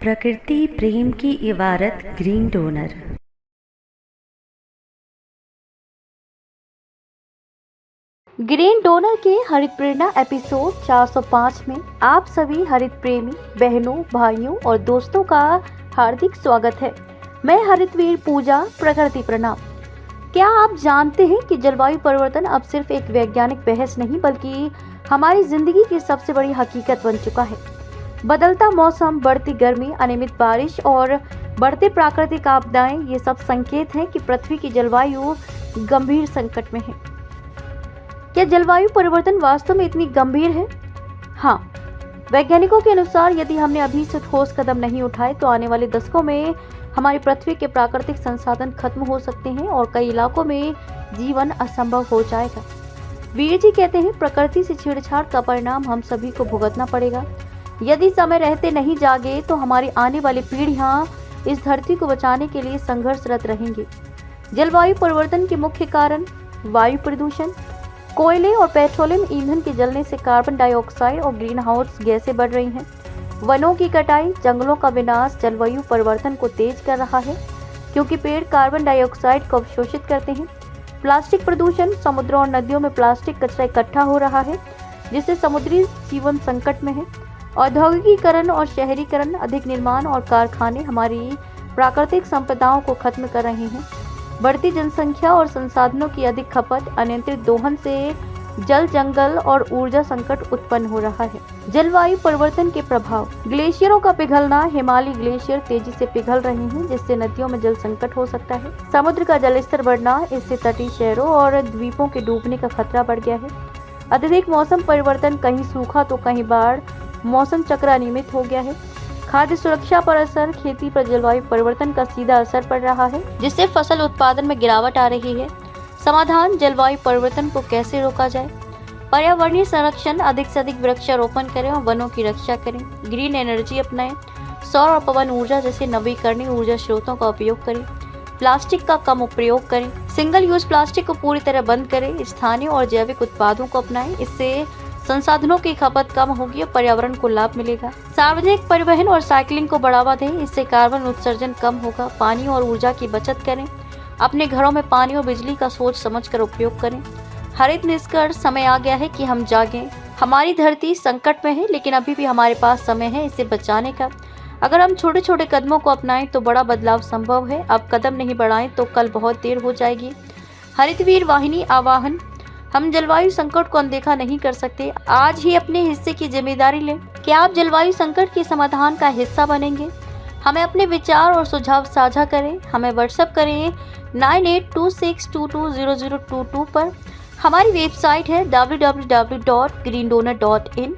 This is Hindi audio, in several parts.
प्रकृति प्रेम की इबारत ग्रीन डोनर। ग्रीन डोनर के हरित प्रेरणा एपिसोड 405 में आप सभी हरित प्रेमी बहनों, भाइयों और दोस्तों का हार्दिक स्वागत है। मैं हरितवीर पूजा, प्रकृति प्रणाम। क्या आप जानते हैं कि जलवायु परिवर्तन अब सिर्फ एक वैज्ञानिक बहस नहीं बल्कि हमारी जिंदगी की सबसे बड़ी हकीकत बन चुका है। बदलता मौसम, बढ़ती गर्मी, अनियमित बारिश और बढ़ते प्राकृतिक आपदाएं, ये सब संकेत हैं कि पृथ्वी की जलवायु गंभीर संकट में है। क्या जलवायु परिवर्तन वास्तव में इतनी गंभीर है? हाँ, वैज्ञानिकों के अनुसार यदि हमने अभी से ठोस कदम नहीं उठाए तो आने वाले दशकों में हमारी पृथ्वी के प्राकृतिक संसाधन खत्म हो सकते हैं और कई इलाकों में जीवन असंभव हो जाएगा। वीर जी कहते हैं, प्रकृति से छेड़छाड़ का परिणाम हम सभी को भुगतना पड़ेगा। यदि समय रहते नहीं जागे तो हमारी आने वाली पीढ़ियां इस धरती को बचाने के लिए संघर्षरत रहेंगी। जलवायु परिवर्तन के मुख्य कारण वायु प्रदूषण, कोयले और पेट्रोलियम ईंधन के जलने से कार्बन डाइऑक्साइड और ग्रीन हाउस गैसें बढ़ रही हैं। वनों की कटाई, जंगलों का विनाश जलवायु परिवर्तन को तेज कर रहा है क्योंकि पेड़ कार्बन डाइऑक्साइड को अवशोषित करते हैं। प्लास्टिक प्रदूषण, समुद्रों और नदियों में प्लास्टिक कचरा इकट्ठा हो रहा है जिससे समुद्री जीवन संकट में है। औद्योगिकीकरण और शहरीकरण, अधिक निर्माण और कारखाने हमारी प्राकृतिक संपदाओं को खत्म कर रहे हैं। बढ़ती जनसंख्या और संसाधनों की अधिक खपत, अनियंत्रित दोहन से जल, जंगल और ऊर्जा संकट उत्पन्न हो रहा है। जलवायु परिवर्तन के प्रभाव, ग्लेशियरों का पिघलना, हिमालयी ग्लेशियर तेजी से पिघल रहे हैं जिससे नदियों में जल संकट हो सकता है। समुद्र का जलस्तर बढ़ना, इससे तटीय शहरों और द्वीपों के डूबने का खतरा बढ़ गया है। अत्यधिक मौसम परिवर्तन, कहीं सूखा तो कहीं बाढ़, मौसम चक्र अनियमित हो गया है। खाद्य सुरक्षा पर असर, खेती पर जलवायु परिवर्तन का सीधा असर पड़ रहा है जिससे फसल उत्पादन में गिरावट आ रही है। समाधान, जलवायु परिवर्तन को कैसे रोका जाए? पर्यावरणीय संरक्षण, अधिक से अधिक वृक्षारोपण करें और वनों की रक्षा करें। ग्रीन एनर्जी अपनाएं, सौर और पवन ऊर्जा जैसे नवीकरणीय ऊर्जा स्रोतों का उपयोग करें। प्लास्टिक का कम उपयोग करें। सिंगल यूज प्लास्टिक को पूरी तरह बंद करें। स्थानीय और जैविक उत्पादों को अपनाएं, इससे संसाधनों की खपत कम होगी और पर्यावरण को लाभ मिलेगा। सार्वजनिक परिवहन और साइकिलिंग को बढ़ावा दें, इससे कार्बन उत्सर्जन कम होगा। पानी और ऊर्जा की बचत करें। अपने घरों में पानी और बिजली का सोच समझकर उपयोग करें। हरित निष्कर्ष, समय आ गया है कि हम जागें। हमारी धरती संकट में है लेकिन अभी भी हमारे पास समय है इसे बचाने का। अगर हम छोटे छोटे कदमों को अपनाएं तो बड़ा बदलाव संभव है। अब कदम नहीं बढ़ाएं तो कल बहुत देर हो जाएगी। हरितवीर वाहिनी आह्वान, हम जलवायु संकट को अनदेखा नहीं कर सकते। आज ही अपने हिस्से की जिम्मेदारी लें। क्या आप जलवायु संकट के समाधान का हिस्सा बनेंगे? हमें अपने विचार और सुझाव साझा करें। हमें व्हाट्सएप करें 9826220022 पर। हमारी वेबसाइट है www.greendonor.in।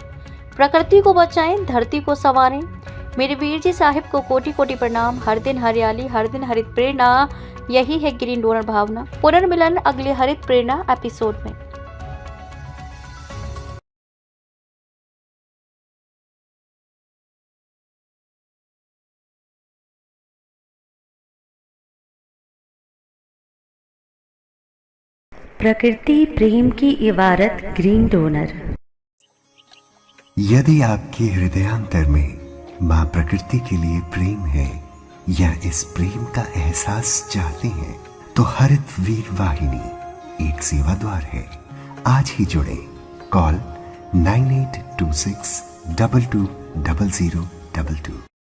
प्रकृति को बचाएं, धरती को संवारें। मेरे वीर जी साहिब को कोटि कोटि प्रणाम। हर दिन हरियाली, हर दिन हरित प्रेरणा, यही है ग्रीन डोनर भावना। पुनर्मिलन अगले हरित प्रेरणा एपिसोड में। प्रकृति प्रेम की इबारत ग्रीन डोनर। यदि आपके हृदयांतर में माँ प्रकृति के लिए प्रेम है या इस प्रेम का एहसास चाहते हैं तो हरितवीर वाहिनी एक सेवा द्वार है। आज ही जुड़े। कॉल 9826220022।